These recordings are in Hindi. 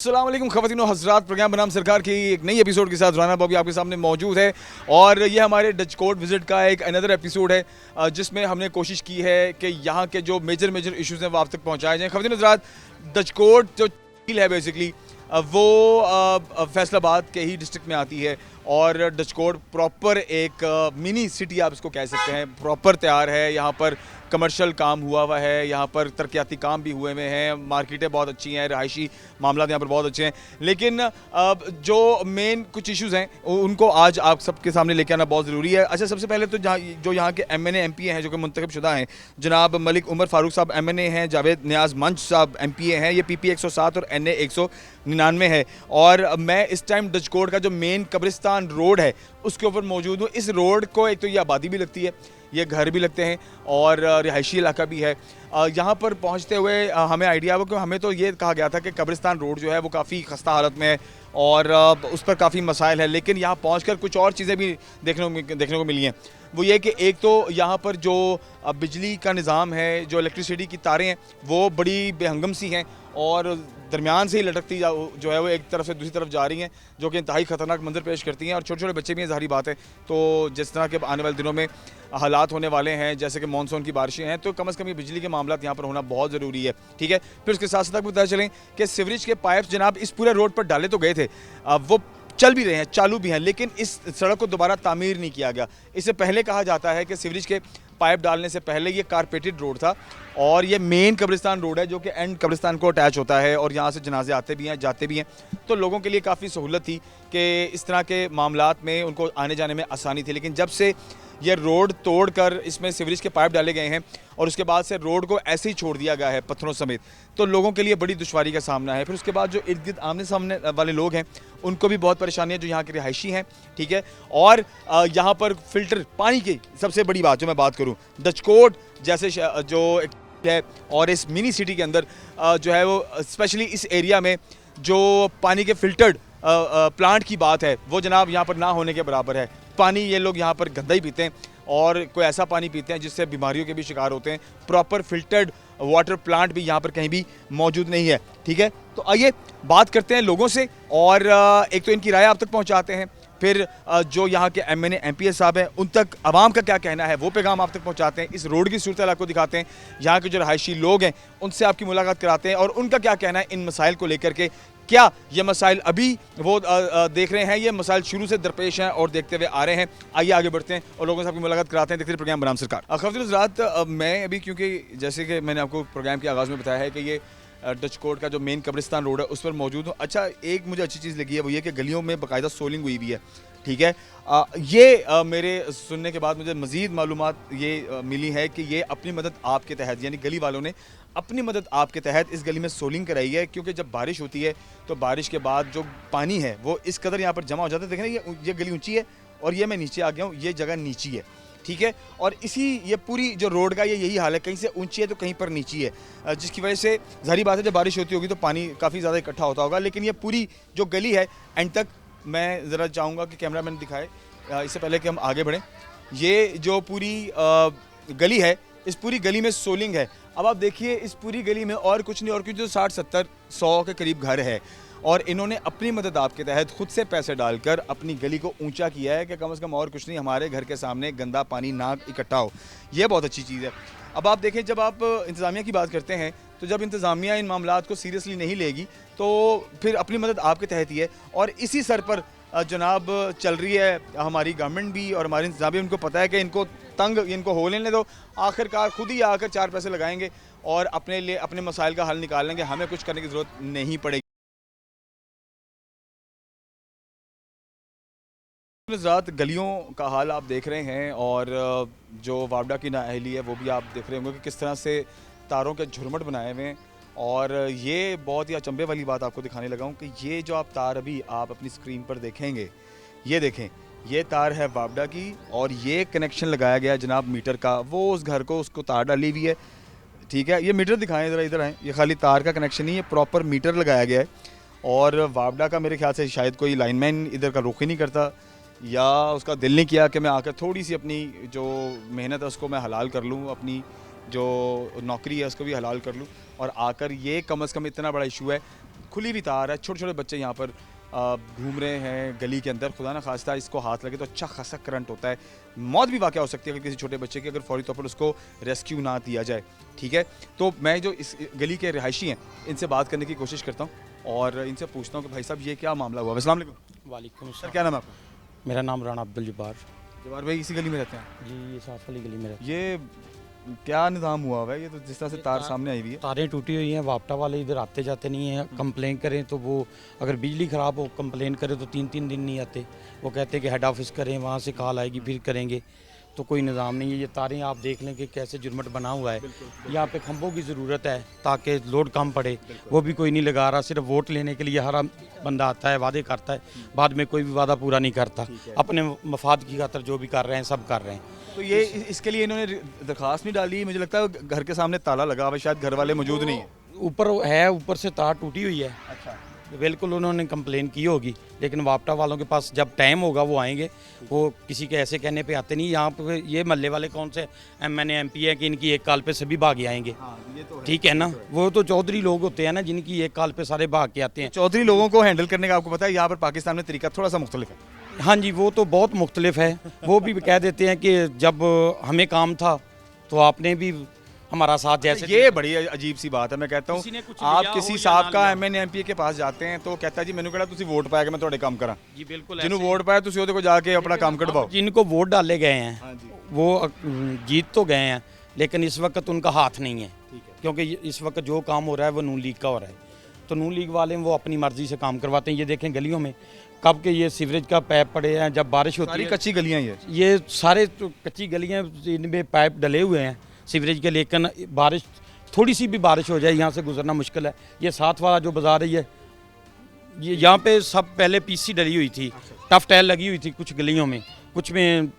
अस्सलाम वालेकुम ख़वातीन और हज़रात, प्रोग्राम बनाम सरकार की एक नई एपिसोड के साथ राना बॉबी आपके सामने मौजूद है। और ये हमारे डच कोर्ट विज़िट का एक अनदर एपिसोड है, जिसमें हमने कोशिश की है कि यहाँ के जो मेजर इश्यूज़ हैं वो आप तक पहुँचाए जाएँ। ख़वातीन और हज़रात, डच कोर्ट जो झील है बेसिकली वो फैसलाबाद के ही डिस्ट्रिक्ट में आती है। और डच कोर्ट प्रॉपर एक मिनी सिटी आप इसको कह सकते हैं, प्रॉपर तैयार है। यहाँ पर कमर्शियल काम हुआ है, यहाँ पर तरक्याती काम भी हुए हैं, मार्केटें बहुत अच्छी हैं, रहायशी मामला यहाँ पर बहुत अच्छे हैं। लेकिन जो मेन कुछ इश्यूज़ हैं उनको आज आप सबके सामने लेके आना बहुत ज़रूरी है। अच्छा, सबसे पहले तो जो यहाँ के MNA MP हैं जो कि मुंतखब शुदा हैं, जनाब मलिक उमर फ़ारूक साहब MNA हैं, जावेद नियाज़ मंच साहब MPA हैं। ये PP 107 और NA 199 है। और मैं इस टाइम डच कोर्ट का जो मेन कब्रिस्तान रोड है उसके ऊपर मौजूद हूँ। इस रोड को एक तो ये आबादी भी लगती है, ये घर भी लगते हैं और रिहायशी इलाका भी है। यहाँ पर पहुँचते हुए हमें आइडिया हुआ कि हमें तो ये कहा गया था कि कब्रिस्तान रोड जो है वो काफ़ी खस्ता हालत में है और उस पर काफ़ी मसाइल है। लेकिन यहाँ पहुँचकर कुछ और चीज़ें भी देखने को मिली हैं। वो ये कि एक तो यहाँ पर जो बिजली का निज़ाम है, जो इलेक्ट्रिसिटी की तारें हैं वो बड़ी बेहंगम सी हैं और दरमियान से ही लटकती जो है वो एक तरफ से दूसरी तरफ जा रही हैं, जो कि इंतहाई ख़तरनाक मंजर पेश करती हैं। और छोटे छोटे बच्चे भी हैं, ज़ाहिर बात है। तो जिस तरह के आने वाले दिनों में हालात होने वाले हैं, जैसे कि मानसून की बारिशें हैं, तो कम से कम ये बिजली के मामला यहाँ पर होना बहुत ज़रूरी है। ठीक है, फिर उसके साथ साथ आपको पता चलें कि सीवरेज के पाइप्स जनाब इस पूरे रोड पर डाले तो गए थे, वो चल भी रहे हैं, चालू भी हैं, लेकिन इस सड़क को दोबारा तामीर नहीं किया गया। इससे पहले कहा जाता है कि सीवरेज के पाइप डालने से पहले ये कारपेटेड रोड था और ये मेन कब्रिस्तान रोड है जो कि एंड कब्रिस्तान को अटैच होता है और यहाँ से जनाजे आते भी हैं, जाते भी हैं। तो लोगों के लिए काफ़ी सहूलत थी कि इस तरह के मामलात में उनको आने जाने में आसानी थी। लेकिन जब से ये रोड तोड़कर इसमें सीवरेज के पाइप डाले गए हैं और उसके बाद से रोड को ऐसे ही छोड़ दिया गया है पत्थरों समेत, तो लोगों के लिए बड़ी दुश्वारी का सामना है। फिर उसके बाद जो इर्द गिर्द आमने सामने वाले लोग हैं उनको भी बहुत परेशानी है, जो यहाँ के रिहायशी हैं। ठीक है, और यहाँ पर फिल्टर पानी की सबसे बड़ी बात जो मैं बात करूँ, डच कोर्ट जैसे जो है और इस मिनी सिटी के अंदर जो है वो स्पेशली इस एरिया में जो पानी के फिल्टर्ड प्लांट की बात है वो जनाब यहाँ पर ना होने के बराबर है। पानी ये लोग यहाँ पर गंदा ही पीते हैं और कोई ऐसा पानी पीते हैं जिससे बीमारियों के भी शिकार होते हैं। प्रॉपर फिल्टर्ड वाटर प्लांट भी यहाँ पर कहीं भी मौजूद नहीं है। ठीक है, तो आइए बात करते हैं लोगों से और एक तो इनकी राय आप तक पहुँचाते हैं, फिर जो यहाँ के MNA MPA साहब हैं उन तक आवाम का क्या कहना है वो पैगाम आप तक पहुँचाते हैं, इस रोड की सूरत आपको दिखाते हैं, यहाँ के जो रहायशी लोग हैं उनसे आपकी मुलाकात कराते हैं और उनका क्या कहना है इन मसाइल को लेकर के। क्या ये मसाइल अभी वो देख रहे हैं, ये मसाइल शुरू से दरपेश हैं और देखते हुए आ रहे हैं। आइए आगे बढ़ते हैं और लोगों से आपकी मुलाकात कराते हैं। देखते हैं प्रोग्राम बनाम सरकार। ख़वातीन हज़रात, मैं अभी क्योंकि जैसे कि मैंने आपको प्रोग्राम के आगाज़ में बताया है कि ये डच कोर्ट का जो मेन कब्रिस्तान रोड है उस पर मौजूद हूँ। अच्छा, एक मुझे अच्छी चीज़ लगी है वो ये कि गलियों में बाकायदा सोलिंग हुई भी है। ठीक है, ये मेरे सुनने के बाद मुझे मज़ीद मालूमात ये मिली है कि ये अपनी मदद आपके तहत, यानी गली वालों ने अपनी मदद आपके तहत इस गली में सोलिंग कराई है। क्योंकि जब बारिश होती है तो बारिश के बाद जो पानी है वो इस कदर यहाँ पर जमा हो जाता है। देखें ना, ये गली ऊंची है और ये मैं नीचे आ गया हूँ, ये जगह नीची है। ठीक है, और ये पूरी जो रोड का यही हाल है, कहीं से ऊंची है तो कहीं पर नीची है, जिसकी वजह से ज़ाहिर बात है जब बारिश होती होगी तो पानी काफ़ी ज़्यादा इकट्ठा होता होगा। लेकिन ये पूरी जो गली है एंड तक, मैं ज़रा चाहूँगा कि कैमरामैन दिखाए इससे पहले कि हम आगे बढ़ें। ये जो पूरी गली है, इस पूरी गली में सोलिंग है। अब आप देखिए इस पूरी गली में और कुछ नहीं और कुछ, जो 60-70-100 के करीब घर है और इन्होंने अपनी मदद आपके तहत खुद से पैसे डालकर अपनी गली को ऊंचा किया है कि कम से कम और कुछ नहीं, हमारे घर के सामने गंदा पानी ना इकट्ठा हो। ये बहुत अच्छी चीज़ है। अब आप देखें, जब आप इंतज़ामिया की बात करते हैं तो जब इंतज़ामिया इन मामलात को सीरियसली नहीं लेगी तो फिर अपनी मदद आपके तहत ही है। और इसी सर पर जनाब चल रही है हमारी गवर्नमेंट भी और हमारे इंतज़ामिया। उनको पता है कि इनको हो लेने दो, आखिरकार खुद ही आकर 4 पैसे लगाएंगे और अपने लिए अपने मसाइल का हल निकाल लेंगे, हमें कुछ करने की ज़रूरत नहीं पड़ेगी। ज़ात गलियों का हाल आप देख रहे हैं और जो वावडा की नाअहली है वो भी आप देख रहे होंगे कि किस तरह से तारों के झुरमुट बनाए हुए हैं। और ये बहुत ही अचंभे वाली बात आपको दिखाने लगा हूँ कि ये जो आप तार अभी आप अपनी स्क्रीन पर देखेंगे, ये देखें, ये तार है वावडा की और ये कनेक्शन लगाया गया है जनाब मीटर का। वो उस घर को उसको तार डाली हुई है। ठीक है, ये मीटर दिखाएं ज़रा, इधर आएँ। ये खाली तार का कनेक्शन नहीं है, प्रॉपर मीटर लगाया गया है। और वावडा का मेरे ख्याल से शायद कोई लाइनमैन इधर का रुख ही नहीं करता, या उसका दिल नहीं किया कि मैं आकर थोड़ी सी अपनी जो मेहनत है उसको मैं हलाल कर लूँ, अपनी जो नौकरी है उसको भी हलाल कर लूँ और आकर ये कम से कम इतना बड़ा इशू है खुली हुई तार है, छोटे छोटे बच्चे यहाँ पर घूम रहे हैं गली के अंदर। खुदा ना खास्ता इसको हाथ लगे तो अच्छा खासा करंट होता है, मौत भी वाक़या हो सकती है अगर किसी छोटे बच्चे की, अगर फौरी तौर पर उसको रेस्क्यू ना दिया जाए। ठीक है, तो मैं जो इस गली के रिहायशी हैं इनसे बात करने की कोशिश करता हूँ और इनसे पूछता हूँ कि भाई साहब ये क्या मामला हुआ। अस्सलाम वालेकुम। वालेकुम सर, क्या नाम है आपका? मेरा नाम राणा अब्दुल जब्बार। जवार भाई इसी गली में रहते हैं? जी, ये साथ वाली गली में रहते ये क्या निज़ाम हुआ हुआ है? ये तो जिस तरह से तार सामने आई हुई है। हैं। तारें टूटी हुई हैं, वापटा वाले इधर आते जाते नहीं हैं। कंप्लेन करें तो वो, अगर बिजली ख़राब हो कंप्लेन करें तो 3-3 दिन नहीं आते। वो कहते हैं कि हेड ऑफिस करें, वहाँ से कॉल आएगी फिर करेंगे, तो कोई निज़ाम नहीं है। ये तारें आप देख लें कि कैसे जुर्मट बना हुआ है। यहाँ पे खंभों की ज़रूरत है ताकि लोड कम पड़े, वो भी कोई नहीं लगा रहा। सिर्फ वोट लेने के लिए हर बंदा आता है, वादे करता है, बाद में कोई भी वादा पूरा नहीं करता। अपने मफाद की खातर जो भी कर रहे हैं सब कर रहे हैं। तो ये इसके लिए इन्होंने दरखास्त नहीं डाली? मुझे लगता है घर के सामने ताला लगा हुआ है, शायद घर वाले मौजूद नहीं है। ऊपर है, ऊपर से तार टूटी हुई है। अच्छा, बिल्कुल उन्होंने कंप्लेन की होगी, लेकिन वापटा वालों के पास जब टाइम होगा वो आएंगे। वो किसी के ऐसे कहने पे आते नहीं। यहाँ पे ये महल्ले वाले कौन से MNA MP है कि इनकी एक कॉल पे सभी भाग आएंगे। ठीक है ना, वो तो चौधरी लोग होते हैं ना जिनकी एक कॉल पे सारे भाग के आते हैं। चौधरी लोगों को हैंडल करने का आपको पता है यहाँ पर पाकिस्तान में तरीका थोड़ा सा मुख्तलिफ है। हाँ जी, वो तो बहुत मुख्तलिफ है। वो भी कह देते हैं कि जब हमें काम था तो आपने भी हमारा साथ जैसे। ये बड़ी अजीब सी बात है। मैं कहता हूँ किसी ने कुछ आप लिया किसी हो या साहब ना का लिया। MNA MP के पास जाते हैं तो कहता है जी मैंने कहा तुसी वोट पाया कि मैं थोड़े काम करा। जी बिल्कुल, जिन्होंने वोट पाया तुसी ਉਹਦੇ को जाके अपना काम कटवाओ। जिनको वोट डाले गए हैं हाँ जी, वो जीत तो गए हैं, लेकिन इस वक्त उनका हाथ नहीं है। ठीक है। क्योंकि इस वक्त जो काम हो रहा है वो नून लीग का हो रहा है। तो नून लीग वाले वो अपनी मर्जी से काम करवाते हैं। ये देखें गलियों में कब के ये सीवरेज का पाइप पड़े हैं, जब बारिश होती सारी है कच्ची गलियां ये सारे तो कच्ची गलियां, इनमें पाइप डले हुए हैं सीवरेज के, लेकिन बारिश थोड़ी सी भी बारिश हो जाए यहाँ से गुजरना मुश्किल है। ये साथ वाला जो बाजार है ये यहाँ पे सब पहले PC डली हुई थी, टफ टाइल लगी हुई थी कुछ गलियों में, कुछ में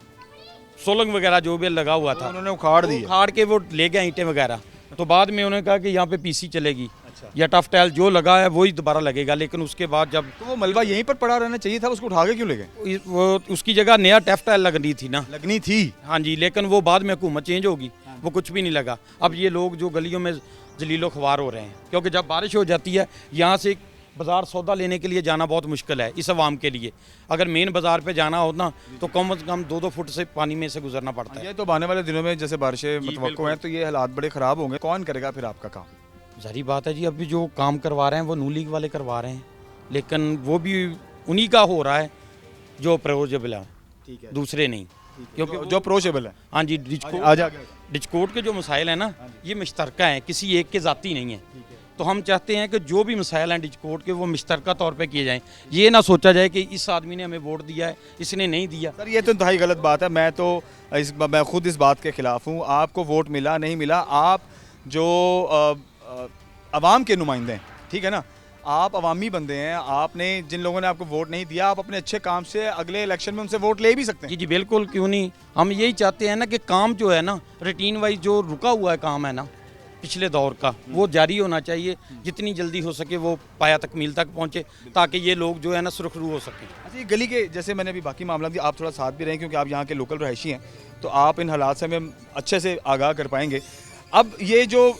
सोलंग वगैरह जो भी लगा हुआ था उन्होंने उखाड़ दी। उखाड़ के वो ले गए ईंटें वगैरह। तो बाद में उन्होंने कहा कि यहाँ पे PC चलेगी अच्छा। या टफ टाइल जो लगा है वही दोबारा लगेगा। लेकिन उसके बाद जब तो वो मलबा यहीं पर पड़ा रहना चाहिए था, उसको उठा के क्यों ले गए? वो उसकी जगह नया टफ टाइल लगनी थी ना। लगनी थी। हाँ जी, लेकिन वो बाद में हुकूमत चेंज होगी, वो कुछ भी नहीं लगा। अब ये लोग जो गलियों में जलीलो ख्वार हो रहे हैं, क्योंकि जब बारिश हो जाती है यहाँ से बाज़ार सौदा लेने के लिए जाना बहुत मुश्किल है इस आवाम के लिए। अगर मेन बाज़ार पे जाना हो ना तो कम से कम 2-2 फुट से पानी में से गुजरना पड़ता है। ये तो आने वाले दिनों में जैसे बारिशें मुतवक्को हैं तो ये हालात बड़े ख़राब होंगे। कौन करेगा फिर आपका काम? ज़ाहिर बात है जी, अभी जो काम करवा रहे हैं वो नून लीग वाले करवा रहे हैं, लेकिन वो भी उन्हीं का हो रहा है जो प्रोजेबल है, ठीक है, दूसरे नहीं। क्योंकि जो प्रोशेबल है। हाँ जी, आजा डिस्कोट के जो मसाइल हैं ना ये मुश्तरका हैं, किसी एक के ज़ाती नहीं है। तो हम चाहते हैं कि जो भी मसाइल हैं डिस्कोट के वो मुश्तरका तौर पे किए जाएं। ये ना सोचा जाए कि इस आदमी ने हमें वोट दिया है, इसने नहीं दिया। सर ये तो इंतहाई गलत बात है। मैं खुद इस बात के ख़िलाफ़ हूँ। आपको वोट मिला नहीं मिला, आप जो अवाम के नुमाइंदे हैं, ठीक है ना, आप अवामी बंदे हैं। आपने जिन लोगों ने आपको वोट नहीं दिया, आप अपने अच्छे काम से अगले इलेक्शन में उनसे वोट ले भी सकते हैं। जी जी बिल्कुल, क्यों नहीं। हम यही चाहते हैं ना कि काम जो है ना रूटीन वाइज जो रुका हुआ है काम है ना पिछले दौर का, वो जारी होना चाहिए। जितनी जल्दी हो सके वो पाया तकमील तक पहुँचे ताकि ये लोग जो है ना सुरखरू हो सकें। अच्छा, ये गली के जैसे मैंने अभी बाकी मामला दिया, आप थोड़ा साथ भी रहें क्योंकि आप यहाँ के लोकल रहायशी हैं, तो आप इन हालात से हमें अच्छे से आगाह कर पाएंगे। अब ये जो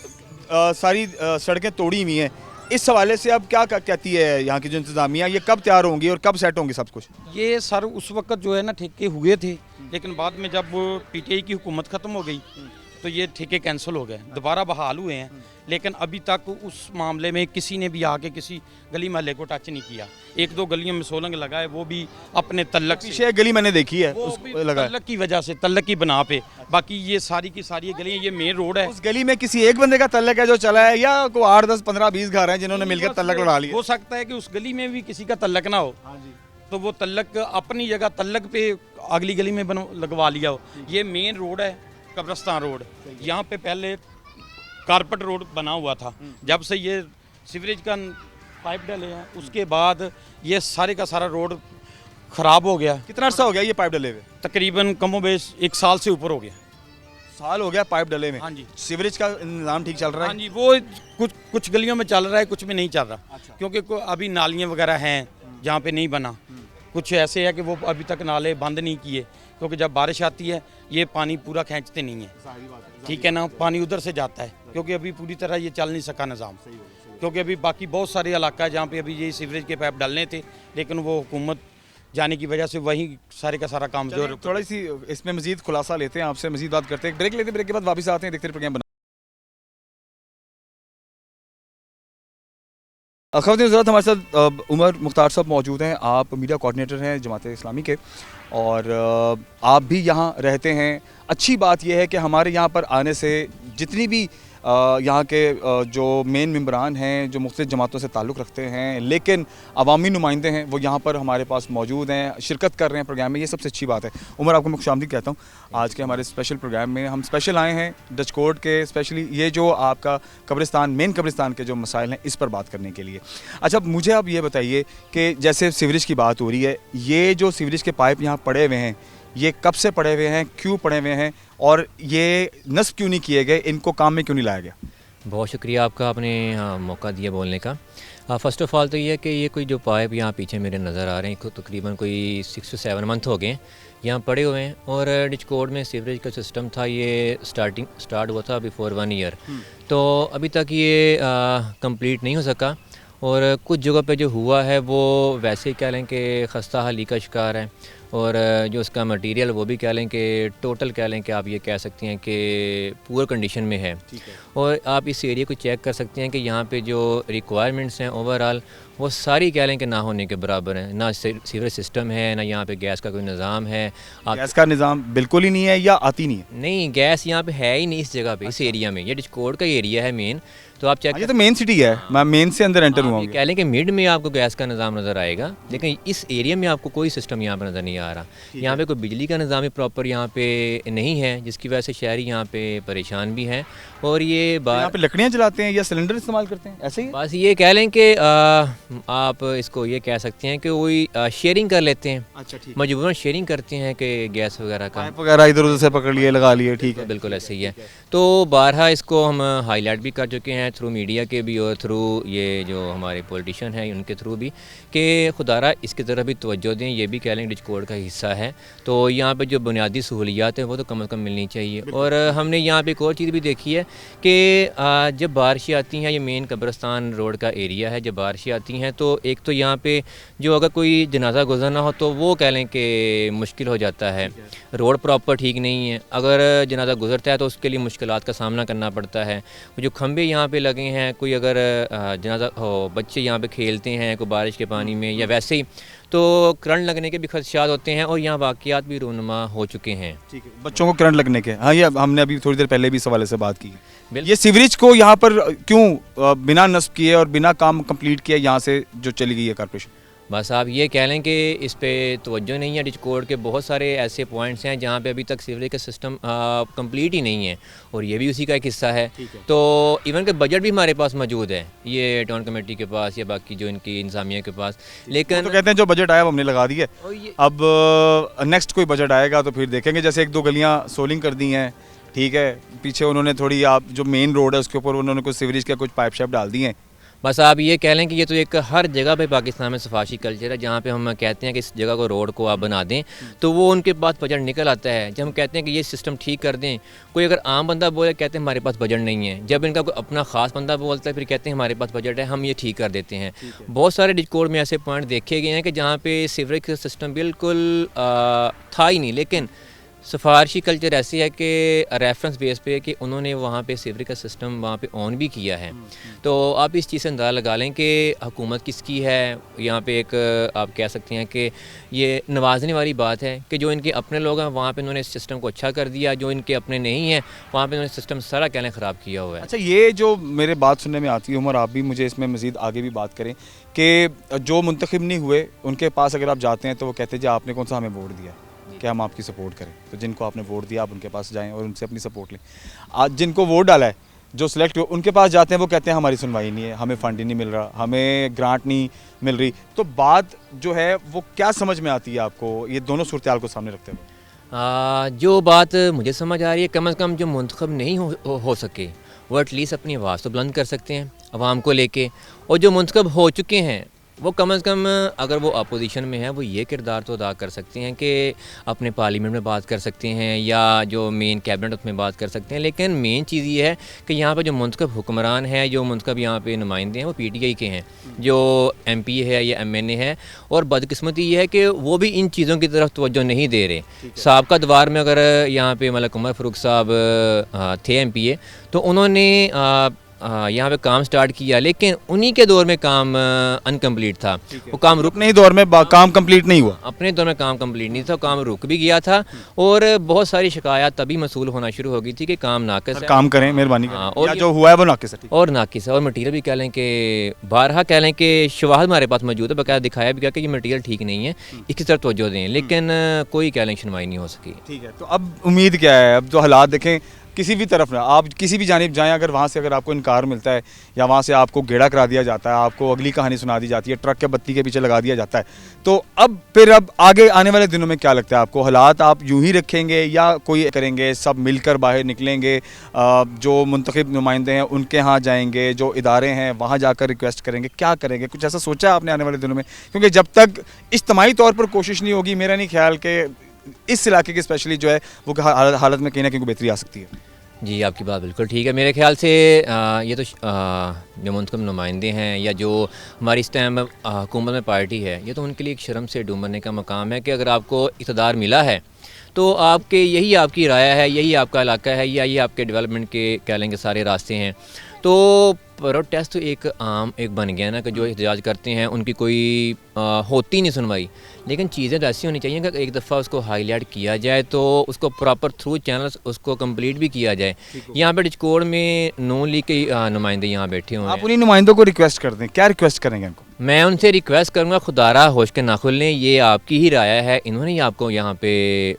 सारी सड़कें तोड़ी हुई हैं, इस हवाले से अब क्या कहती है यहाँ की जो इंतज़ामिया, ये कब तैयार होंगी और कब सेट होंगी सब कुछ? ये सर उस वक्त जो है ना ठेके हुए थे, लेकिन बाद में जब PTI की हुकूमत ख़त्म हो गई तो ये ठेके कैंसिल हो गए, दोबारा बहाल हुए हैं। लेकिन अभी तक उस मामले में किसी ने भी आके किसी गली महल्ले को टच नहीं किया। 1-2 गलियों में सोलंग लगा है, वो भी अपने तल्लक से, पीछे गली मैंने देखी है, वो उस भी लगा है। तल्लक की वजह से, तल्लक की बना पे। बाकी ये सारी की सारी गलियाँ, ये मेन रोड है। उस गली में किसी एक बंदे का तल्लक है जो चला है, या कोई 8, 10, 15, 20 घर हैं जिन्होंने मिलकर तल्लक लड़ा लिया? हो सकता है कि उस गली में भी किसी का तल्लक ना हो, तो वो तल्लक अपनी जगह तल्लक पे अगली गली में लगवा लिया हो। ये मेन रोड है, कब्रस्तान रोड। यहाँ पे पहले कारपेट रोड बना हुआ था, जब से ये सीवरेज का पाइप डले हैं उसके बाद ये सारे का सारा रोड ख़राब हो गया। कितना अर्सा हो गया ये पाइप डले हुए? तकरीबन कमोबेश 1 साल से ऊपर हो गया। साल हो गया पाइप डले में? हाँ जी। सीवरेज का इंतजाम ठीक चल रहा है? हाँ जी, वो कुछ गलियों में चल रहा है, कुछ में नहीं चल रहा। अच्छा। क्योंकि अभी नालियाँ वगैरह हैं जहाँ पे नहीं बना, कुछ ऐसे है कि वो अभी तक नाले बंद नहीं किए, क्योंकि जब बारिश आती है ये पानी पूरा खींचते नहीं है, ठीक है ना, पानी उधर से जाता है, क्योंकि अभी पूरी तरह ये चल नहीं सका निज़ाम, क्योंकि अभी बाकी बहुत सारे इलाका है जहाँ पे अभी ये सीवरेज के पाइप डालने थे, लेकिन वो हुकूमत जाने की वजह से वही सारे का सारा काम जो थोड़ी सी इसमें मजीद खुलासा लेते हैं, आपसे मजीद बात करते हैं, ब्रेक लेते हैं, ब्रेक के बाद वापस आते हैं, देखते हैं प्रोग्राम। ख़वातीन हज़रात, हमारे साथ उमर मुख्तार साहब मौजूद हैं। आप मीडिया कोऑर्डिनेटर हैं जमात इस्लामी के, और आप भी यहाँ रहते हैं। अच्छी बात यह है कि हमारे यहाँ पर आने से जितनी भी यहाँ के जो मेन मेंबरान हैं, जो मुख्तलिफ़ जमातों से ताल्लुक़ रखते हैं, लेकिन अवामी नुमाइंदे हैं, वो यहाँ पर हमारे पास मौजूद हैं, शिरकत कर रहे हैं प्रोग्राम में। ये सबसे अच्छी बात है। उमर, आपको मैं खुशामदीद कहता हूँ आज के हमारे स्पेशल प्रोग्राम में। हम स्पेशल आए हैं डच कोर्ट के, स्पेशली ये जो आपका कब्रिस्तान, मेन कब्रिस्तान के जो मसाइल हैं, इस पर बात करने के लिए। अच्छा, मुझे आप ये बताइए कि जैसे सीवरेज की बात हो रही है, ये जो सीवरेज के पाइप यहाँ पड़े हुए हैं, ये कब से पड़े हुए हैं, क्यों पड़े हुए हैं, और ये नस्ब क्यों नहीं किए गए, इनको काम में क्यों नहीं लाया गया? बहुत शुक्रिया आपका, आपने मौका दिया बोलने का। फ़र्स्ट ऑफ़ ऑल तो ये है कि ये कोई जो पाइप यहाँ पीछे मेरे नज़र आ रहे हैं, तकरीबन कोई 6 से 7 मंथ हो गए यहाँ पड़े हुए हैं। और डिच कोड में सीवरेज का सिस्टम था, ये स्टार्ट हुआ था बिफोर 1 ईयर, तो अभी तक ये कंप्लीट नहीं हो सका। और कुछ जगह पे जो हुआ है वो वैसे ही कह लें कि खस्ता हाली का शिकार है, और जो उसका मटेरियल वो भी कह लें कि टोटल कह लें कि आप ये कह सकते हैं कि पुअर कंडीशन में है। और आप इस एरिया को चेक कर सकते हैं कि यहाँ पे जो रिक्वायरमेंट्स हैं ओवरऑल वो सारी कह लें कि ना होने के बराबर हैं। ना सीवरेज सिस्टम है, ना यहाँ पे गैस का कोई निज़ाम है। गैस का निज़ाम बिल्कुल ही नहीं है या आती नहीं है? नहीं, गैस यहाँ पे है ही नहीं इस जगह पे, इस एरिया में। ये डिस्कोड का एरिया है मेन, तो आप चेक, ये तो मेन सिटी है, मैं मेन से अंदर एंटर हुआ। कह लें कि मिड में आपको गैस का निज़ाम नज़र आएगा, लेकिन इस एरिया में आपको कोई सिस्टम यहाँ पर नज़र नहीं आ रहा। यहाँ पे कोई बिजली का निज़ाम भी प्रॉपर यहाँ पे नहीं है, जिसकी वजह से शहरी यहाँ पे परेशान भी हैं। और ये यहाँ पे लकड़ियाँ जलाते हैं या सिलेंडर इस्तेमाल करते हैं, ऐसे ही? बस ये कह लें कि आप इसको ये कह सकते हैं कि वही शेयरिंग कर लेते हैं। अच्छा, ठीक। मजबूरन शेयरिंग करते हैं कि गैस वगैरह का, पाइप वगैरह इधर उधर से पकड़ लिए, लगा लिए, ठीक है। बिल्कुल ऐसे ही है। तो बारहा इसको हम हाईलाइट भी कर चुके हैं थ्रू मीडिया के भी, और थ्रू ये जो हमारे पॉलिटिशियन हैं उनके थ्रू भी, कि खुदारा इसकी तरफ भी तवज्जो दें। ये भी कह लें डिच कोड का हिस्सा है, तो यहाँ पे जो बुनियादी सहूलियात हैं वो तो कम से कम मिलनी चाहिए। और हमने यहाँ पे एक और चीज़ भी देखी है कि जब बारिशें आती हैं, ये मेन कब्रिस्तान रोड का एरिया है, जब बारिशें आती हैं तो एक तो यहाँ पे जो अगर कोई जनाजा गुजरना हो तो वो कह लें कि मुश्किल हो जाता है। रोड प्रॉपर ठीक नहीं है, अगर जनाजा गुजरता है तो उसके लिए मुश्किलात का सामना करना पड़ता है। जो खंबे यहाँ पे लगे हैं, कोई अगर जनाजा हो, बच्चे यहाँ पे खेलते हैं कोई बारिश के पानी में या वैसे ही, तो करंट लगने के भी खदशात होते हैं, और यहाँ वाक़यात भी रूनुमा हो चुके हैं। ठीक है, बच्चों को करंट लगने के, हाँ, ये हमने अभी थोड़ी देर पहले भी इस हवाले से बात की। ये सीवरेज को यहाँ पर क्यों बिना नस्ब किए और बिना काम कंप्लीट किए यहाँ से जो चली गई है कॉर्पोरेशन? बस आप ये कह लें कि इस पे तवज्जो नहीं है। डिच कोड के बहुत सारे ऐसे पॉइंट्स हैं जहाँ पे अभी तक सीवरेज का सिस्टम कंप्लीट ही नहीं है, और ये भी उसी का एक हिस्सा है। तो इवन के बजट भी हमारे पास मौजूद है, ये टाउन कमेटी के पास या बाकी जो इनकी इंतजामिया के पास, लेकिन तो कहते हैं जो बजट आया वो हमने लगा दी है, अब नेक्स्ट कोई बजट आएगा तो फिर देखेंगे। जैसे 1-2 गलियाँ सोलिंग कर दी हैं, ठीक है, पीछे उन्होंने थोड़ी, आप जो मेन रोड है उसके ऊपर उन्होंने कुछ सीवरेज का कुछ पाइप शाइप डाल दिए हैं। बस आप ये कह लें कि ये तो एक हर जगह पे पाकिस्तान में सफाशी कल्चर है, जहाँ पे हम कहते हैं कि इस जगह को, रोड को आप बना दें, तो वो उनके पास बजट निकल आता है। जब हम कहते हैं कि ये सिस्टम ठीक कर दें, कोई अगर आम बंदा बोले कहते हैं हमारे पास बजट नहीं है। जब इनका कोई अपना ख़ास बंदा बोलता है फिर कहते हैं हमारे पास बजट है, हम ये ठीक कर देते हैं। बहुत सारे डिच कोड में ऐसे पॉइंट देखे गए हैं कि जहाँ पे सीवरेज का सिस्टम बिल्कुल था ही नहीं, लेकिन सिफारशी कल्चर ऐसी है कि रेफरेंस बेस पे कि उन्होंने वहाँ पे सीवरेज का सिस्टम वहाँ पे ऑन भी किया है। तो आप इस चीज़ से अंदाज़ा लगा लें कि हुकूमत किसकी है। यहाँ पे एक आप कह सकते हैं कि ये नवाजने वाली बात है कि जो इनके अपने लोग हैं वहाँ पे उन्होंने इस सिस्टम को अच्छा कर दिया, जो इनके अपने नहीं हैं वहाँ पे उन्होंने सिस्टम सारा कहने ख़राब किया हुआ है। अच्छा, ये जो मेरे बात सुनने में आती है उमर, आप भी मुझे इसमें मज़ीद आगे भी बात करें कि जो मुंतखब नहीं हुए उनके पास अगर आप जाते हैं तो वो कहते हैं जी आपने कौन सा हमें वोट दिया कि हम आपकी सपोर्ट करें। तो जिनको आपने वोट दिया आप उनके पास जाएं और उनसे अपनी सपोर्ट लें। आज जिनको वोट डाला है, जो सिलेक्ट हुए, उनके पास जाते हैं, वो कहते हैं हमारी सुनवाई नहीं है, हमें फंड ही नहीं मिल रहा, हमें ग्रांट नहीं मिल रही। तो बात जो है वो क्या समझ में आती है आपको ये दोनों सूरत-ए-हाल को सामने रखते हुए? जो बात मुझे समझ आ रही है, कम से कम जो मुंतखब नहीं हो सके वो एटलीस्ट अपनी आवाज़ तो बुलंद कर सकते हैं आवाम को लेके, और जो मुंतखब हो चुके हैं वो कम से कम अगर वो अपोजिशन में है वो ये किरदार तो अदा कर सकते हैं कि अपने पार्लियामेंट में बात कर सकते हैं या जो मेन कैबिनेट उसमें बात कर सकते हैं, लेकिन मेन चीज़ ये है कि यहाँ पे जो मुंतखब हुक्मरान हैं, जो मुंतखब यहाँ पे नुमाइंदे हैं वो पीटीआई के हैं, जो एमपी है या एमएनए है। और बदकिस्मती ये है कि वो भी इन चीज़ों की तरफ तवज्जो नहीं दे रहे। साबका दवार में अगर यहाँ पे मलिक उमर फ़ारूक साहब थे एमपीए, तो उन्होंने यहाँ पे काम स्टार्ट किया, लेकिन उन्हीं के दौर में काम अनकम्प्लीट था। वो काम रुक, अपने ही दौर में काम कंप्लीट नहीं हुआ, अपने दौर में काम कंप्लीट नहीं था, काम रुक भी गया था और बहुत सारी शिकायत तभी मसूल होना शुरू हो गई थी कि काम नाकिस है, काम करें मेहरबानी हाँ, और जो हुआ है वो नाकिस है और नाकिस है। और मटीरियल भी कह लें कि बारहा कह लें कि शवाहद हमारे पास मौजूद है, बकाया दिखाया भी गया कि ये मटीरियल ठीक नहीं है, इसकी तरफ तवज्जो दें, लेकिन कोई कह लें सुनवाई नहीं हो सकी। ठीक है, तो अब उम्मीद क्या है? अब जो हालात देखें किसी भी तरफ ना, आप किसी भी जानिब जाएं, अगर वहाँ से अगर आपको इनकार मिलता है या वहाँ से आपको गेड़ा करा दिया जाता है, आपको अगली कहानी सुना दी जाती है, ट्रक के बत्ती के पीछे लगा दिया जाता है, तो अब फिर अब आगे आने वाले दिनों में क्या लगता है आपको? हालात आप यूं ही रखेंगे या कोई करेंगे, सब मिलकर बाहर निकलेंगे, जो मुंतखब नुमाइंदे हैं उनके यहाँ जाएंगे, जो इदारे हैं वहाँ जाकर रिक्वेस्ट करेंगे, क्या करेंगे? कुछ ऐसा सोचा है आपने आने वाले दिनों में? क्योंकि जब तक इज्तिमाई तौर पर कोशिश नहीं होगी, मेरा नहीं ख्याल कि इस इलाके की स्पेशली जो है वो हालत में कहीं ना कहीं बेहतरी आ सकती है। जी, आपकी बात बिल्कुल ठीक है। मेरे ख्याल से ये तो जो मुंतखब नुमाइंदे हैं या जो हमारी इस टाइम हुकूमत में पार्टी है, ये तो उनके लिए एक शर्म से डूबने का मकाम है कि अगर आपको इक़्तिदार मिला है तो आपके यही आपकी राय है, यही आपका इलाका है, या ये आपके डेवलपमेंट के कह लेंगे सारे रास्ते हैं। तो प्रोटेस्ट तो एक आम एक बन गया ना कि जो एहतजाज करते हैं उनकी कोई होती नहीं सुनवाई, लेकिन चीज़ें तो ऐसी होनी चाहिए कि एक दफ़ा उसको हाईलाइट किया जाए तो उसको प्रॉपर थ्रू चैनल उसको कंप्लीट भी किया जाए। यहाँ पे डिस्कॉर्ड में नून लीग के नुमाइंदे यहाँ बैठे हुए हैं। आप उन्हीं नुमाइंदों को रिक्वेस्ट कर दें, क्या रिक्वेस्ट करेंगे उनको? मैं उनसे रिक्वेस्ट करूँगा, खुदारा होश के ना खुलें, ये आपकी ही राय है, इन्होंने ही आपको यहाँ पे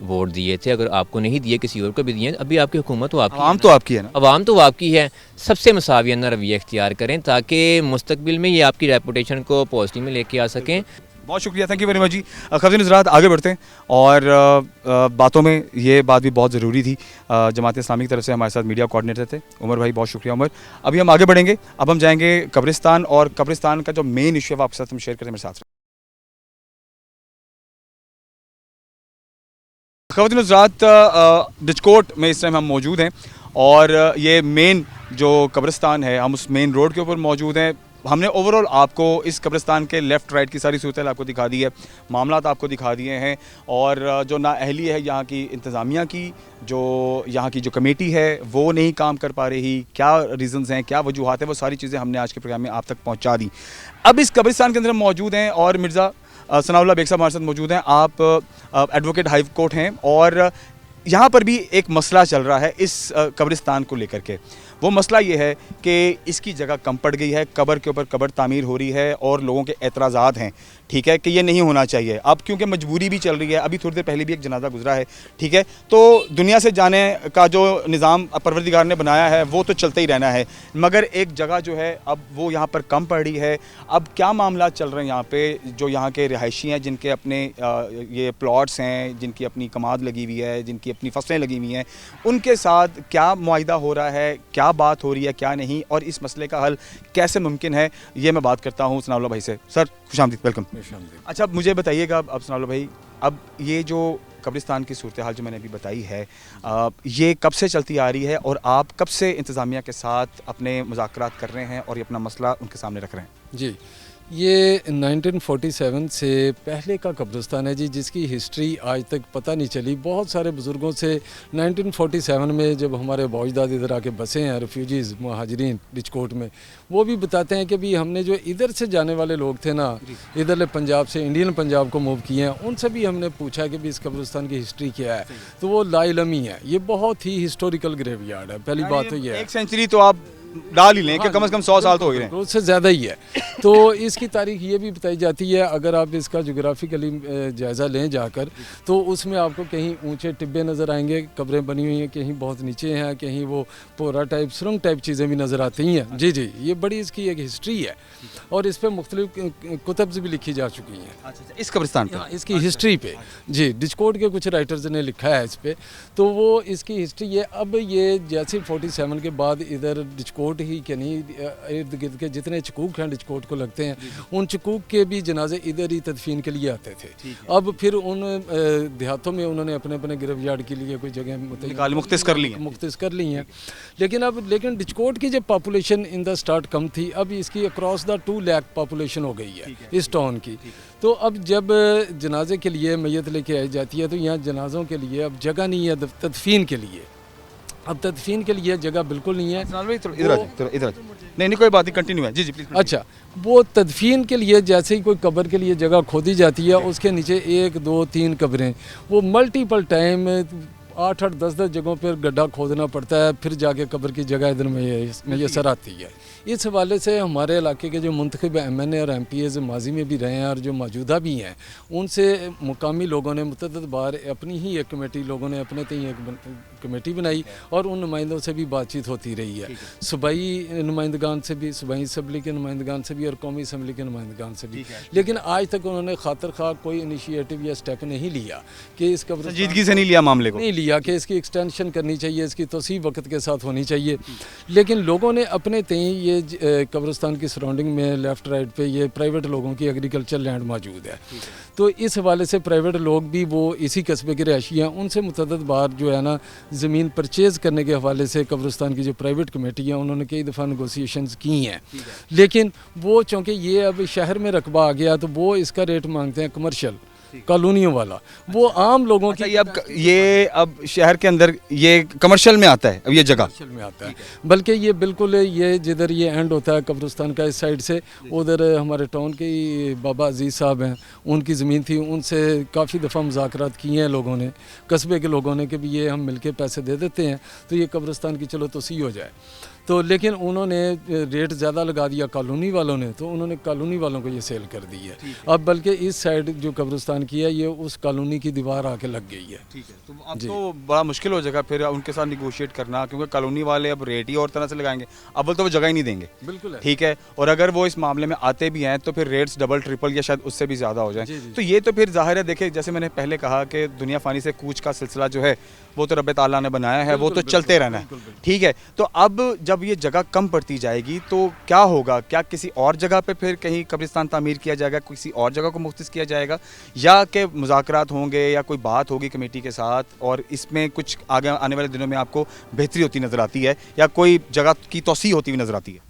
वोट दिए थे, अगर आपको नहीं दिए किसी और को भी दिए, अभी आपकी हुकूमत तो आपकी, आवाम तो आपकी है ना, आवाम तो आपकी है। सबसे मसावियाना रवैया इख्तियार करें ताकि मुस्तकबिल में ये आपकी रेपुटेशन को पॉजिटिव में लेके आ सकें। बहुत शुक्रिया, थैंक यू वेरी मच जी। खबरें नज़रात आगे बढ़ते हैं और बातों में ये बात भी बहुत ज़रूरी थी। जमात इस्लामी की तरफ से हमारे साथ मीडिया कोऑर्डिनेटर थे उमर भाई, बहुत शुक्रिया उमर। अभी हम आगे बढ़ेंगे, अब हम जाएंगे कब्रिस्तान, और कब्रिस्तान का जो मेन इशू है आपके साथ हम शेयर करें, मेरे साथ। खबरें नज़रात डिस्कोट में इस टाइम हम मौजूद हैं और ये मेन जो कब्रिस्तान है, हम उस मेन रोड के ऊपर मौजूद हैं। हमने ओवरऑल आपको इस कब्रिस्तान के लेफ़्ट राइट की सारी सूरत आपको दिखा दी है, मामलात आपको दिखा दिए हैं, और जो नाअहली है यहाँ की इंतज़ामिया की, जो यहाँ की जो कमेटी है वो नहीं काम कर पा रही, क्या रीज़न्स हैं, क्या वजूहात हैं, वो सारी चीज़ें हमने आज के प्रोग्राम में आप तक पहुँचा दी। अब इस कब्रिस्तान के अंदर हम मौजूद हैं और मिर्ज़ा सनाउल्लाह बेग साहब हमारे साथ मौजूद हैं। आप एडवोकेट हाई कोर्ट हैं और यहाँ पर भी एक मसला चल रहा है इस कब्रिस्तान को लेकर के। वो मसला ये है कि इसकी जगह कम पड़ गई है, कब्र के ऊपर कब्र तामीर हो रही है और लोगों के एतराज़ात हैं, ठीक है, कि ये नहीं होना चाहिए। अब क्योंकि मजबूरी भी चल रही है, अभी थोड़ी देर पहले भी एक जनाजा गुजरा है, ठीक है, तो दुनिया से जाने का जो निज़ाम परवरदिगार ने बनाया है वो तो चलता ही रहना है, मगर एक जगह जो है अब वो यहाँ पर कम पड़ रही है। अब क्या मामला चल रहे हैं यहाँ पे, जो यहाँ के रिहायशी हैं, जिनके अपने ये प्लॉट्स हैं, जिनकी अपनी कमाद लगी हुई है, जिनकी अपनी फसलें लगी हुई हैं, उनके साथ क्या मुआहिदा हो रहा है, क्या बात हो रही है, क्या नहीं, और इस मसले का हल कैसे मुमकिन है, ये मैं बात करता हूँ सनाउल्लाह भाई से। सर खुशामदीद, वेलकम। अच्छा, अब मुझे बताइएगा, अब सनाउल्लाह भाई, अब ये जो कब्रिस्तान की सूरत हाल जो मैंने अभी बताई है, ये कब से चलती आ रही है और आप कब से इंतज़ामिया के साथ अपने मुज़ाकरात कर रहे हैं और ये अपना मसला उनके सामने रख रहे हैं? जी, ये 1947 से पहले का कब्रिस्तान है जी, जिसकी हिस्ट्री आज तक पता नहीं चली। बहुत सारे बुज़ुर्गों से 1947 में जब हमारे बौजदाद इधर आके बसे हैं, रेफ्यूजीज़ महाजरीन रिचकोट में, वो भी बताते हैं कि भी हमने जो इधर से जाने वाले लोग थे ना, इधर पंजाब से इंडियन पंजाब को मूव किए हैं, उनसे भी हमने पूछा कि भी इस कब्रिस्तान की हिस्ट्री क्या है, तो वो लाइलमी है। ये बहुत ही हिस्टोरिकल ग्रेवयार्ड है। पहली बात तो ये है, 1 सेंचुरी तो आप डाल ही लें कि कम से कम 100 साल तो हो गए हैं, उससे ज़्यादा ही है। तो इसकी तारीख ये भी बताई जाती है, अगर आप इसका जोग्राफिकली जायज़ा लें जाकर, तो उसमें आपको कहीं ऊंचे टिब्बे नज़र आएंगे, कब्रें बनी हुई हैं, कहीं बहुत नीचे हैं, कहीं वो पोरा टाइप सुरंग टाइप चीज़ें भी नज़र आती हैं। जी जी, ये बड़ी इसकी एक हिस्ट्री है और इस पर मुख्तलिफ कुतब्स भी लिखी जा चुकी हैं। अच्छा, इस कब्रिस्तान पर इसकी हिस्ट्री पे जी, डिस्कोट के कुछ राइटर्स ने लिखा है इस पर, तो वो इसकी हिस्ट्री ये, अब ये जैसे 47 के बाद इधर डिस्कोट ही के नहीं, इर्द गिर्द के जितने चकूक हैं डिस्कोट को लगते हैं, उन चकूक के भी जनाजे इधर ही तदफीन के लिए आते थे। अब फिर उन देहातों में उन्होंने अपने अपने ग्रेवयार्ड के लिए कोई जगह मुख्तस कर ली हैं। लेकिन डिचकोट की जब population in the start come थी, अब इसकी अक्रॉस द 2 लाख पॉपुलेशन हो गई है इस टाउन की। तो अब जब जनाजे के लिए मैयत लेके आई जाती है तो यहाँ जनाजों के लिए अब जगह नहीं है तदफीन के लिए। अब तदफीन के लिए जगह बिल्कुल नहीं है। इधर नहीं कोई बात नहीं, कंटिन्यू है। जी प्लीज। अच्छा, वो तदफीन के लिए जैसे ही कोई कब्र के लिए जगह खोदी जाती है, उसके नीचे 1 2 3 कब्रें, वो मल्टीपल टाइम 8-8 10-10 जगहों पर गड्ढा खोदना पड़ता है, फिर जाके कब्र की जगह इधर मैसर आती है। इस हवाले से हमारे इलाके के जो मुंतखब MNA और MPAs माजी में भी रहे हैं और जो मौजूदा भी हैं, उनसे मुकामी लोगों ने मुतअद्दिद बार अपनी ही एक कमेटी, लोगों ने अपने तय एक कमेटी बनाई और उन नुमाइंदों से भी बातचीत होती रही है, सूबाई नुमाइंदगान से भी, सूबाई असम्बली के नुमाइंदगान से भी और कौमी असम्बली के नुमाइंदगान से भी। लेकिन आज तक उन्होंने खातर खा कोई इनिशिएटिव या स्टेप नहीं लिया कि इस संजीदगी से नहीं लिया मामले को, नहीं लिया कि इसकी एक्सटेंशन करनी चाहिए, इसकी तोसी वक्त के साथ होनी चाहिए। लेकिन लोगों ने अपने तय ये कब्रिस्तान की सराउंडिंग में लेफ़्ट राइट पे ये प्राइवेट लोगों की एग्रीकल्चर लैंड मौजूद है, तो इस हवाले से प्राइवेट लोग भी वो इसी कस्बे के रहायशी हैं, उनसे मुतअद्दिद बार जो है ना ज़मीन परचेज़ करने के हवाले से कब्रिस्तान की जो प्राइवेट कमेटी है उन्होंने कई दफ़ा नेगोशिएशंस की हैं। लेकिन वो चूँकि ये अब शहर में रकबा आ गया तो वो इसका रेट मांगते हैं कमर्शियल, कॉलोनियों वाला, वो आम लोगों की। अब शहर के अंदर ये कमर्शियल में आता है, अब ये जगह कमर्शियल में आता है, बल्कि ये बिल्कुल ये जिधर ये एंड होता है कब्रिस्तान का इस साइड से, उधर हमारे टाउन के बाबा अजीज़ साहब हैं, उनकी ज़मीन थी, उनसे काफ़ी दफ़ा मुज़ाकरात किए हैं लोगों ने, कस्बे के लोगों ने कि भी ये हम मिलके पैसे दे देते हैं तो ये कब्रिस्तान की चलो तोसी हो जाए। तो लेकिन उन्होंने रेट ज़्यादा लगा दिया कॉलोनी वालों ने, तो उन्होंने कॉलोनी वालों को ये सेल कर दी है। अब बल्कि इस साइड जो कब्रिस्तान की है ये उस कॉलोनी की दीवार आके लग गई है। ठीक है, तो अब तो बड़ा मुश्किल हो जाएगा फिर उनके साथ निगोशिएट करना, क्योंकि कॉलोनी वाले अब रेट ही और तरह से लगाएंगे, अब तो वो जगह ही नहीं देंगे। बिल्कुल है। ठीक है, और अगर वो इस मामले में आते भी हैं तो फिर रेट्स डबल ट्रिपल या शायद उससे भी ज़्यादा हो जाए। तो ये तो फिर जाहिर है, देखिए जैसे मैंने पहले कहा कि दुनिया फ़ानी से कूच का सिलसिला जो है वो तो रब ताला ने बनाया है, वो तो चलते रहना है। ठीक है, तो अब जब ये जगह कम पड़ती जाएगी तो क्या होगा? क्या किसी और जगह पे फिर कहीं कब्रिस्तान तामीर किया जाएगा, किसी और जगह को मुख्तस किया जाएगा, या कि मुज़ाकरात होंगे या कोई बात होगी कमेटी के साथ और इसमें कुछ आगे आने वाले दिनों में आपको बेहतरी होती नज़र आती है या कोई जगह की तोसी होती हुई नज़र आती है?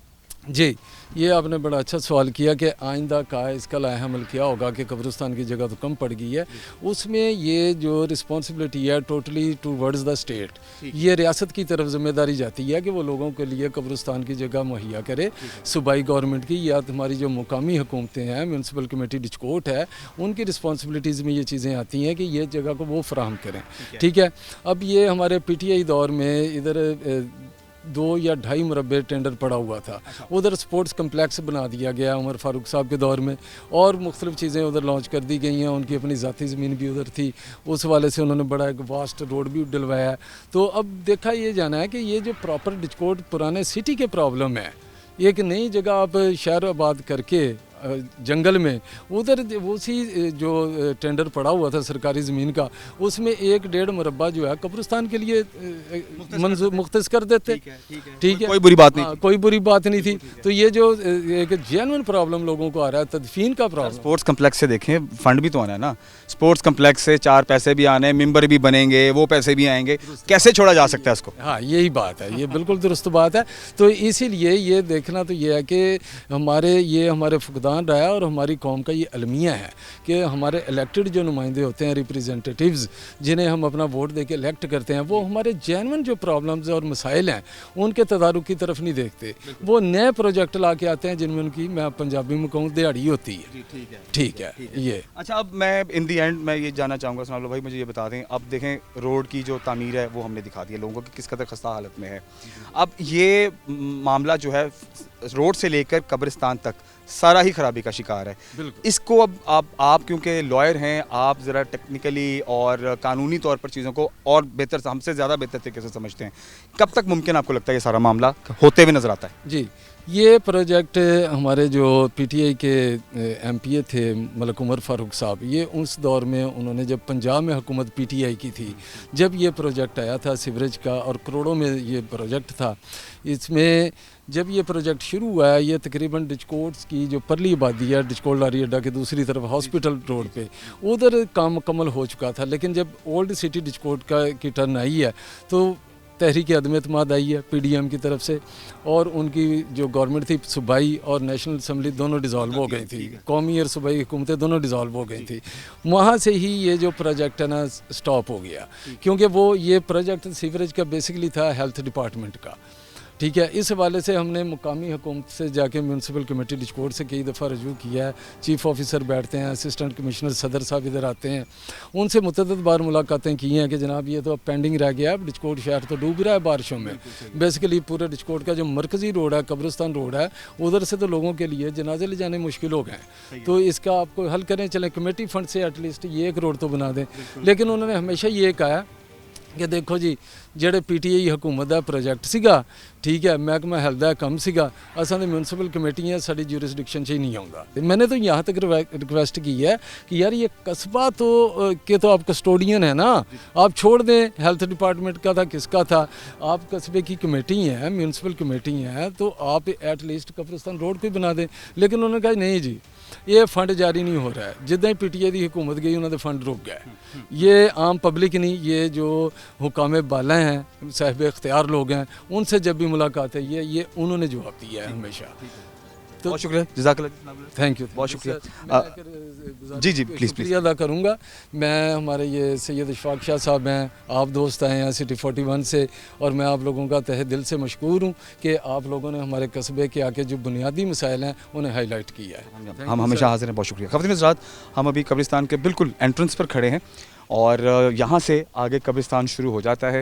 जी, ये आपने बड़ा अच्छा सवाल किया कि आइंदा का इसका लाएहमल क्या होगा कि कब्रिस्तान की जगह तो कम पड़ गई है, उसमें ये जो रिस्पॉन्सिबिलिटी है टोटली टूवर्ड्स द स्टेट, ये रियासत की तरफ जिम्मेदारी जाती है कि वो लोगों के लिए कब्रिस्तान की जगह मुहैया करे। सूबाई गवर्नमेंट की या हमारी जो मुकामी हुकूमतें हैं, म्यूनसिपल कमेटी डिचकोट है, उनकी रिस्पॉन्सिबिलिटीज़ में ये चीज़ें आती हैं कि ये जगह को वो फराहम करें। ठीक है, अब ये हमारे PTI दौर में इधर 2 या 2.5 मुरब्बे टेंडर पड़ा हुआ था, उधर स्पोर्ट्स कम्प्लेक्स बना दिया गया उमर फारूक साहब के दौर में, और मुख्तलिफ चीज़ें उधर लॉन्च कर दी गई हैं, उनकी अपनी ज़ाती ज़मीन भी उधर थी, उस वाले से उन्होंने बड़ा एक वास्ट रोड भी डलवाया है। तो अब देखा ये जाना है कि ये जो प्रॉपर डिचकोट पुराने सिटी के प्रॉब्लम है, एक नई जगह आप शहर आबाद करके जंगल में उधर उसी जो टेंडर पड़ा हुआ था सरकारी ज़मीन का, उसमें 1-1.5 मुरब्बा जो है कब्रिस्तान के लिए मुख्तस कर देते। ठीक है, कोई बुरी बात नहीं, कोई बुरी बात नहीं थी। तो ये जो एक जेन्युइन प्रॉब्लम लोगों को आ रहा है, तदफीन का प्रॉब्लम। स्पोर्ट्स कम्प्लेक्स से देखें, फंड भी तो आना है ना, स्पोर्ट्स कम्प्लेक्स से 4 पैसे भी आने, मेंबर भी बनेंगे, वो पैसे भी आएंगे, कैसे छोड़ा जा सकता है इसको? हाँ, यही बात है, ये बिल्कुल दुरुस्त बात है। तो इसीलिए ये देखना तो ये है कि हमारे फुकदान रहा है और हमारी कौम का ये अलमिया है कि हमारे इलेक्टेड जो नुमाइंदे होते हैं, रिप्रेजेंटेटिव्स, जिन्हें हम अपना वोट दे के इलेक्ट करते हैं, वो हमारे जेन्युइन जो प्रॉब्लम्स और मसाइल हैं उनके तदारुक की तरफ नहीं देखते, वो नए प्रोजेक्ट ला के आते हैं जिनमें उनकी, मैं पंजाबी में कहूँ, दिहाड़ी होती है। ठीक है ये। अच्छा, अब मैं इन दी एंड मैं ये जानना चाहूँगा सुनालो भाई, मुझे ये बता दें, अब देखें रोड की जो तामीर है वो हमने दिखा दी है लोगों की किस कदर खस्ता हालत में है। अब ये मामला जो है रोड से लेकर कब्रिस्तान तक सारा ही खराबी का शिकार है। इसको अब आप क्योंकि लॉयर हैं, आप ज़रा टेक्निकली और कानूनी तौर पर चीज़ों को और बेहतर, हमसे ज़्यादा बेहतर तरीके से समझते हैं, कब तक मुमकिन आपको लगता है ये सारा मामला होते हुए नज़र आता है? जी, ये प्रोजेक्ट हमारे जो पीटीआई के एमपीए थे मलक उमर फारूक साहब, ये उस दौर में उन्होंने जब पंजाब में हुकूमत पीटीआई की थी, जब ये प्रोजेक्ट आया था सीवरेज का और करोड़ों में ये प्रोजेक्ट था। इसमें जब ये प्रोजेक्ट शुरू हुआ है, ये तकरीबन डिचकोट्स की जो परली आबादी है, डिचकोट लारी अड्डा के दूसरी तरफ हॉस्पिटल रोड पे, उधर काम मुकम्मल हो चुका था। लेकिन जब ओल्ड सिटी डिचकोट की टर्न आई है तो तहरीक अदम एतमाद आई है पीडीएम की तरफ से, और उनकी जो गवर्नमेंट थी सूबाई और नेशनल असम्बली दोनों डिज़ोल्व हो गई थी, कौमी और सूबाई हुकूमतें दोनों डिज़ोल्व हो गई थी। वहाँ से ही ये जो प्रोजेक्ट है ना स्टॉप हो गया, क्योंकि वो ये प्रोजेक्ट सीवरेज का बेसिकली था हेल्थ डिपार्टमेंट का। ठीक है, इस हवाले से हमने मुकामी हुकूमत से जाके म्यूनसिपल कमेटी डिचकोट से कई दफ़ा रजू किया है। चीफ ऑफिसर बैठते हैं, असिस्टेंट कमिश्नर सदर साहब इधर आते हैं, उनसे मुतअद्दिद बार मुलाकातें की हैं कि जनाब ये तो अब पेंडिंग रह गया है, डिचकोट शहर तो डूब रहा है बारिशों में। बेसिकली पूरे डिचकोट का जो मरकज़ी रोड है, कब्रिस्तान रोड है, उधर से तो लोगों के लिए जनाजे ले जाने मुश्किल हो गए। तो इसका आपको हल करें, चलें कमेटी फ़ंड से एटलीस्ट ये एक रोड तो बना दें। लेकिन उन्होंने हमेशा ये कहा कि देखो जी, ਜਿਹੜੇ पीटीआई हुकूमत ਦਾ प्रोजेक्ट ਸੀਗਾ, ठीक है, महकमा हेल्थ ਦਾ ਕੰਮ ਸੀਗਾ, असां दे म्यूनसिपल कमेटियां साडी ज्यूरिसडिक्शन 'ਚ ही नहीं आउंदा। तो मैंने तो यहाँ तक रिक्वेस्ट की है कि यार ये कस्बा तो के तो आप कस्टोडियन है ना, आप छोड़ दें हेल्थ डिपार्टमेंट का था किसका था, आप कस्बे की कमेटी हैं, म्यूनसिपल कमेटी हैं, तो आप एटलीस्ट कब्रिस्तान रोड को ही बना दें। लेकिन उन्होंने कहा नहीं जी, ये फंड जारी नहीं हो रहा है। जिदा ही पीटीआई की हुकूमत गई उन्होंने फंड रुक गए। ये आम पब्लिक नहीं, ये जो हुकाम बाला हैं, साहिब इख्तियार लोग हैं, उनसे जब भी मुलाकात है ये उन्होंने जवाब दिया है हमेशा। तो बहुत शुक्रिया, जज़ाकल्लाह, थैंक यू, बहुत शुक्रिया। जी जी, प्लीज़ शुक्रिया अदा करूँगा। मैं हमारे ये सैयद इशफाक शाह साहब हैं, आप दोस्त आए हैं सिटी 41 से, और मैं आप लोगों का तहे दिल से मशकूर हूँ कि आप लोगों ने हमारे कस्बे के आके जो बुनियादी मसाइल हैं उन्हें हाईलाइट किया है। हम हमेशा हाजिर हैं, बहुत शुक्रिया। ख़वातीन हज़रात, हम अभी कब्रिस्तान के बिल्कुल एंट्रेंस पर खड़े हैं और यहाँ से आगे कब्रिस्तान शुरू हो जाता है।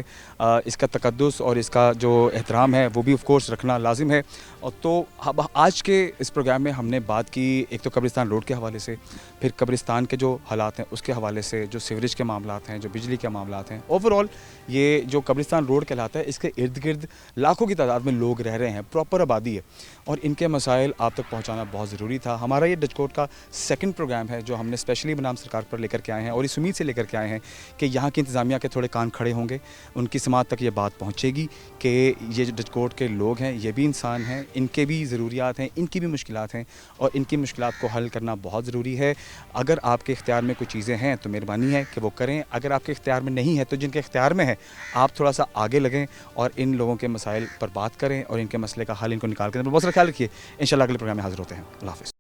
इसका तकद्दुस और इसका जो एहतराम है वो भी ऑफ कोर्स रखना लाजिम है। और तो अब आज के इस प्रोग्राम में हमने बात की एक तो कब्रिस्तान रोड के हवाले से, फिर कब्रिस्तान के जो हालात हैं उसके हवाले से, जो सीवरेज के मामलात हैं, जो बिजली के मामलात हैं। ओवरऑल ये जो कब्रिस्तान रोड कहलाता है, इसके इर्द गिर्द लाखों की तादाद में लोग रह रहे हैं, प्रॉपर आबादी है, और इनके मसाइल आप तक पहुँचाना बहुत ज़रूरी था। हमारा ये डिचकोट का सेकंड प्रोग्राम है जो हमने स्पेशली बनाम सरकार पर लेकर के आए हैं, और इस उम्मीद से लेकर के आए हैं कि यहाँ की इंतज़ामिया के थोड़े कान खड़े होंगे, उनकी समात तक ये बात पहुँचेगी कि ये जो डिचकोट के लोग हैं ये भी इंसान हैं, इनके भी ज़रूरियात हैं, इनकी भी मुश्किलात हैं, और इनकी मुश्किलात को हल करना बहुत ज़रूरी है। अगर आपके इख्तियार में कुछ चीज़ें हैं तो मेहरबानी है कि वो करें, अगर आपके इख्तियार में नहीं है तो जिनके इख्तियार में है आप थोड़ा सा आगे लगें और इन लोगों के मसाइल पर बात करें और इनके मसले का हल इनको निकाल कर बहुत सारा ख्याल रखिए। इंशाल्लाह अगले प्रोग्राम में हाज़िर होते हैं। अल्लाह हाफ़िज़।